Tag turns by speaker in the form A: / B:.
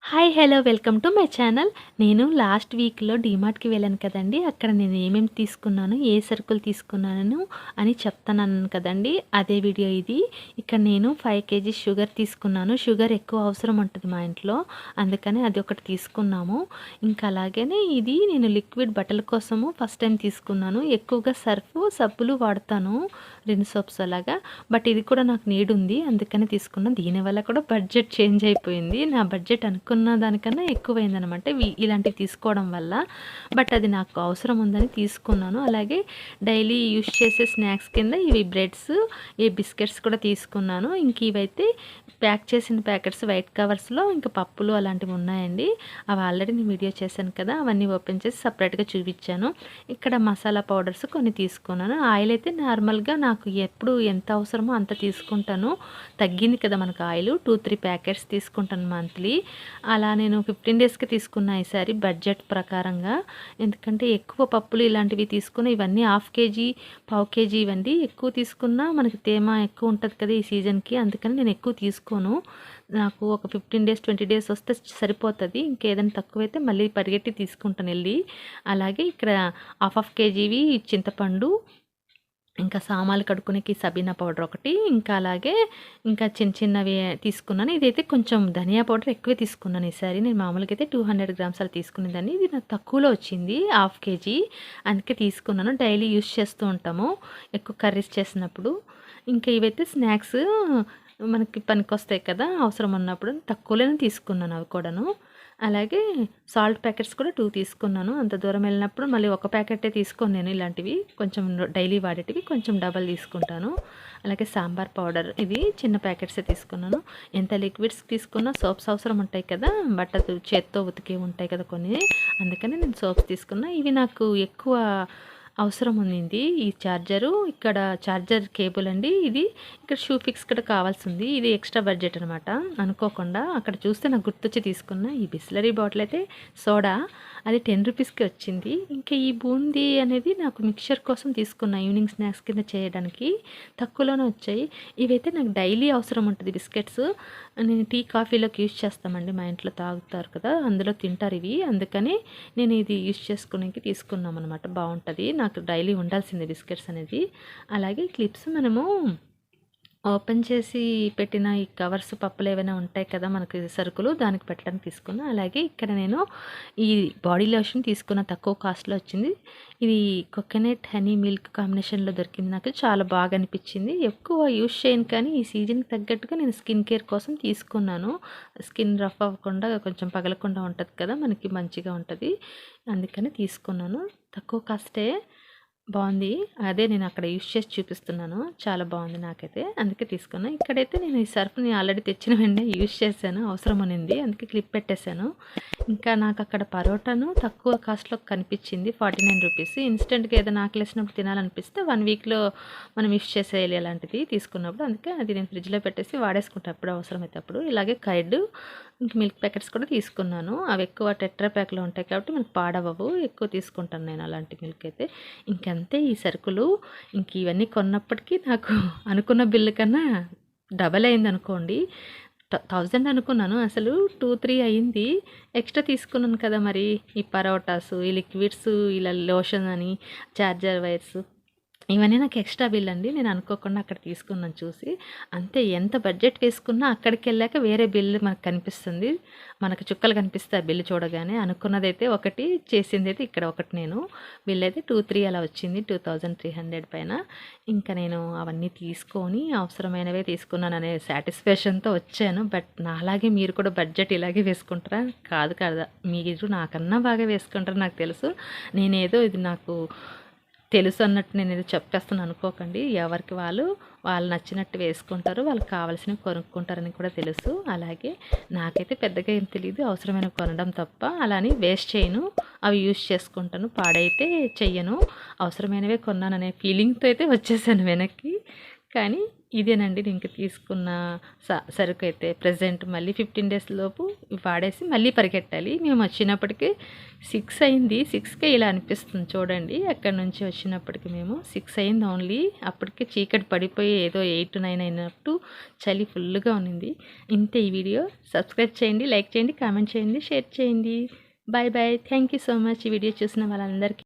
A: Hi hello welcome to my channel. నేను last వీక్లో డీమార్ట్కి వెళ్ళాను కదండి. అక్కడ నేను ఏమేమి తీసుకున్నాను, ఏ సరుకులు తీసుకున్నాను అని చెప్తాను కదండి. అదే వీడియో ఇది. ఇక్కడ నేను 5 kg షుగర్ తీసుకున్నాను. షుగర్ ఎక్కువ అవసరం ఉంటుంది మా ఇంట్లో, అందుకని అది ఒకటి తీసుకున్నాము. ఇంకా అలాగనే ఇది నేను లిక్విడ్ బట్టల కోసము ఫస్ట్ టైం తీసుకున్నాను. ఎక్కువగా సబ్బులు వాడతాను, రిన్ సోప్స్ అలాగా. బట్ ఇది కూడా నాకు నీడ్ ఉంది, అందుకని తీసుకున్నాను. దీనివల్ల కూడా బడ్జెట్ చేంజ్ అయిపోయింది. నా బడ్జెట్ అనుకున్న దానికన్నా ఎక్కువైందనమాట ఇలాంటివి తీసుకోవడం వల్ల. బట్ అది నాకు అవసరం ఉందని తీసుకున్నాను. అలాగే డైలీ యూస్ చేసే స్నాక్స్ కింద ఇవి బ్రెడ్స్, ఈ బిస్కెట్స్ కూడా తీసుకున్నాను. ఇంక ఇవైతే ప్యాక్ చేసిన ప్యాకెట్స్ వైట్ కవర్స్లో ఇంకా పప్పులు అలాంటివి ఉన్నాయండి. అవి ఆల్రెడీ నేను వీడియో చేశాను కదా, అవన్నీ ఓపెన్ చేసి సపరేట్గా చూపించాను. ఇక్కడ మసాలా పౌడర్స్ కొన్ని తీసుకున్నాను. ఆయిల్ అయితే నార్మల్గా నాకు ఎప్పుడు ఎంత అవసరమో అంత తీసుకుంటాను. తగ్గింది కదా మనకు ఆయిల్, 2-3 ప్యాకెట్స్ తీసుకుంటాను మంత్లీ. అలా నేను 15 డేస్కి తీసుకున్నా ఈసారి బడ్జెట్ ప్రకారంగా. ఎందుకంటే ఎక్కువ పప్పులు ఇలాంటివి తీసుకుని, ఇవన్నీ 1/2 kg, 1/4 kg ఇవ్వండి. ఎక్కువ తీసుకున్నా మనకి తేమ ఎక్కువ ఉంటుంది కదా ఈ సీజన్కి, అందుకని నేను ఎక్కువ తీసుకోను. నాకు ఒక 15 డేస్ 20 డేస్ వస్తే సరిపోతుంది. ఇంకేదైనా తక్కువైతే మళ్ళీ పరిగెట్టి తీసుకుంటాను వెళ్ళి. అలాగే ఇక్కడ 1/2 kgవి చింతపండు, ఇంకా సామాన్లు కడుక్కునేకి సబీనా పౌడర్ ఒకటి, ఇంకా అలాగే ఇంకా చిన్న చిన్నవి తీసుకున్నాను. ఇదైతే కొంచెం ధనియా పౌడర్ ఎక్కువే తీసుకున్నాను ఈసారి. నేను మామూలుగా అయితే 200 గ్రామ్స్ అలా తీసుకునేదాన్ని. ఇది నాకు తక్కువలో వచ్చింది, 1/2 kg, అందుకే తీసుకున్నాను. డైలీ యూస్ చేస్తూ ఉంటాము ఎక్కువ కర్రీస్ చేసినప్పుడు. ఇంకా ఇవైతే స్నాక్స్ మనకి పనికొస్తాయి కదా అవసరం ఉన్నప్పుడు, తక్కువలోనే తీసుకున్నాను అవి కూడాను. అలాగే సాల్ట్ ప్యాకెట్స్ కూడా 2 తీసుకున్నాను. అంత దూరం వెళ్ళినప్పుడు మళ్ళీ ఒక ప్యాకెటే తీసుకోను నేను. ఇలాంటివి కొంచెం డైలీ వాడేటివి కొంచెం డబల్ తీసుకుంటాను. అలాగే సాంబార్ పౌడర్, ఇవి చిన్న ప్యాకెట్సే తీసుకున్నాను. ఎంత లిక్విడ్స్ తీసుకున్నా సోప్స్ అవసరం ఉంటాయి కదా, బట్టలు చేత్తో ఉతికే ఉంటాయి కదా కొన్ని, అందుకని నేను సోప్స్ తీసుకున్నా. ఇవి నాకు ఎక్కువ అవసరం ఉంది. ఈ ఛార్జరు, ఇక్కడ ఛార్జర్ కేబుల్ అండి ఇది. ఇక్కడ షూ ఫిక్స్ కూడా కావాల్సింది. ఇది ఎక్స్ట్రా బడ్జెట్ అనమాట. అనుకోకుండా అక్కడ చూస్తే నాకు గుర్తొచ్చి తీసుకున్న. ఈ బిస్లరీ బాటిల్ అయితే సోడా, అది 10 రూపీస్కి వచ్చింది. ఇంకా ఈ బూందీ అనేది నాకు మిక్చర్ కోసం తీసుకున్న, ఈవినింగ్ స్నాక్స్ కింద చేయడానికి. తక్కువలోనే వచ్చాయి. ఇవైతే నాకు డైలీ అవసరం ఉంటుంది బిస్కెట్స్. నేను టీ కాఫీలోకి యూజ్ చేస్తామండి, మా ఇంట్లో తాగుతారు కదా, అందులో తింటారు ఇవి. అందుకని నేను ఇది యూజ్ చేసుకునేకి తీసుకున్నాం అనమాట. బాగుంటుంది, నాకు డైలీ ఉండాల్సిందే బిస్కెట్స్ అనేది. అలాగే క్లిప్స్ మనము ఓపెన్ చేసి పెట్టిన ఈ కవర్స్, పప్పులు ఏవైనా ఉంటాయి కదా మనకి సరుకులు, దానికి పెట్టడానికి తీసుకున్నా. అలాగే ఇక్కడ నేను ఈ బాడీ లోషన్ తీసుకున్న, తక్కువ కాస్ట్లో వచ్చింది. ఇది కోకోనట్ హనీ మిల్క్ కాంబినేషన్లో దొరికింది. నాకు చాలా బాగా అనిపించింది. ఎక్కువ యూజ్ చేయను కానీ ఈ సీజన్కి తగ్గట్టుగా నేను స్కిన్ కేర్ కోసం తీసుకున్నాను. స్కిన్ రఫ్ అవ్వకుండా, కొంచెం పగలకుండా ఉంటుంది కదా మనకి, మంచిగా ఉంటుంది, అందుకని తీసుకున్నాను. తక్కువ కాస్టే, బాగుంది. అదే నేను అక్కడ యూజ్ చేసి చూపిస్తున్నాను. చాలా బాగుంది నాకైతే, అందుకే తీసుకున్నాను. ఇక్కడైతే నేను ఈ సర్ఫ్ని ఆల్రెడీ తెచ్చిన వెంటనే యూజ్ చేశాను, అవసరం అనింది, అందుకే క్లిప్ పెట్టేశాను. ఇంకా నాకు అక్కడ పరోటాను తక్కువ కాస్ట్లో కనిపించింది, 49 రూపీస్. ఇన్స్టెంట్గా ఏదైనా ఆకలేసినప్పుడు తినాలనిపిస్తే 1 వీక్లో మనం యూజ్ చేసేయాలి అలాంటిది తీసుకున్నప్పుడు. అందుకే అది నేను ఫ్రిడ్జ్లో పెట్టేసి వాడేసుకుంటాను ఎప్పుడు అవసరమైతే అప్పుడు. ఇలాగే కైడ్, ఇంక మిల్క్ ప్యాకెట్స్ కూడా తీసుకున్నాను. అవి ఎక్కువ టెట్రా ప్యాక్లో ఉంటాయి కాబట్టి మనకు పాడవవు, ఎక్కువ తీసుకుంటాను నేను అలాంటి మిల్క్ అయితే. ఇంకంతే ఈ సరుకులు. ఇంక ఇవన్నీ కొన్నప్పటికీ నాకు అనుకున్న బిల్లు కన్నా డబల్ అయింది అనుకోండి. 1000 అనుకున్నాను, అసలు 2-3 అయింది. ఎక్స్ట్రా తీసుకున్నాను కదా మరి, ఈ పరోటాసు, ఈ లిక్విడ్స్, ఇలా లోషన్ అని, చార్జర్ వైర్స్, ఇవన్నీ నాకు ఎక్స్ట్రా బిల్ అండి. నేను అనుకోకుండా అక్కడ తీసుకున్నాను చూసి. అంతే, ఎంత బడ్జెట్ వేసుకున్నా అక్కడికి వెళ్ళాక వేరే బిల్లు మనకు కనిపిస్తుంది, మనకు చుక్కలు కనిపిస్తాయి బిల్లు చూడగానే. అనుకున్నదైతే ఒకటి, చేసిందైతే ఇక్కడ ఒకటి. నేను బిల్ అయితే 2-3 అలా వచ్చింది, 2300 పైన. ఇంకా నేను అవన్నీ తీసుకొని అవసరమైనవే తీసుకున్నాను అనే సాటిస్ఫాక్షన్తో వచ్చాను. బట్ నాలాగే మీరు కూడా బడ్జెట్ ఇలాగే వేసుకుంటారా? కాదు కదా, మీరు నాకన్నా బాగా వేసుకుంటారు నాకు తెలుసు. నేనేదో ఇది నాకు తెలుసు అన్నట్టు నేను ఏదో చెప్పేస్తాను అనుకోకండి. ఎవరికి వాళ్ళు నచ్చినట్టు వేసుకుంటారు, వాళ్ళకి కావాల్సినవి కొనుక్కుంటారని కూడా తెలుసు. అలాగే నాకైతే పెద్దగా ఏం తెలియదు, అవసరమైన కొనడం తప్ప. అలాని వేస్ట్ చేయను, అవి యూజ్ చేసుకుంటాను, పాడైతే చెయ్యను. అవసరమైనవే కొన్నాననే ఫీలింగ్తో అయితే వచ్చేసాను వెనక్కి. కానీ ఇదేనండి నేను తీసుకున్న సరుకు అయితే ప్రజెంట్ మళ్ళీ 15 డేస్ లోపు వాడేసి మళ్ళీ పరిగెట్టాలి. మేము వచ్చినప్పటికి 6 అయింది. 6కే ఇలా అనిపిస్తుంది చూడండి. అక్కడి నుంచి వచ్చినప్పటికి మేము 6 అయింది ఓన్లీ. అప్పటికే చీకటి పడిపోయి ఏదో 8, 9 అయినట్టు చలి ఫుల్గా ఉన్నింది. ఇంతే ఈ వీడియో. సబ్స్క్రైబ్ చేయండి, లైక్ చేయండి, కామెంట్ చేయండి, షేర్ చేయండి. Bye bye. Thank you so much ఈ వీడియో చూసిన వాళ్ళందరికీ.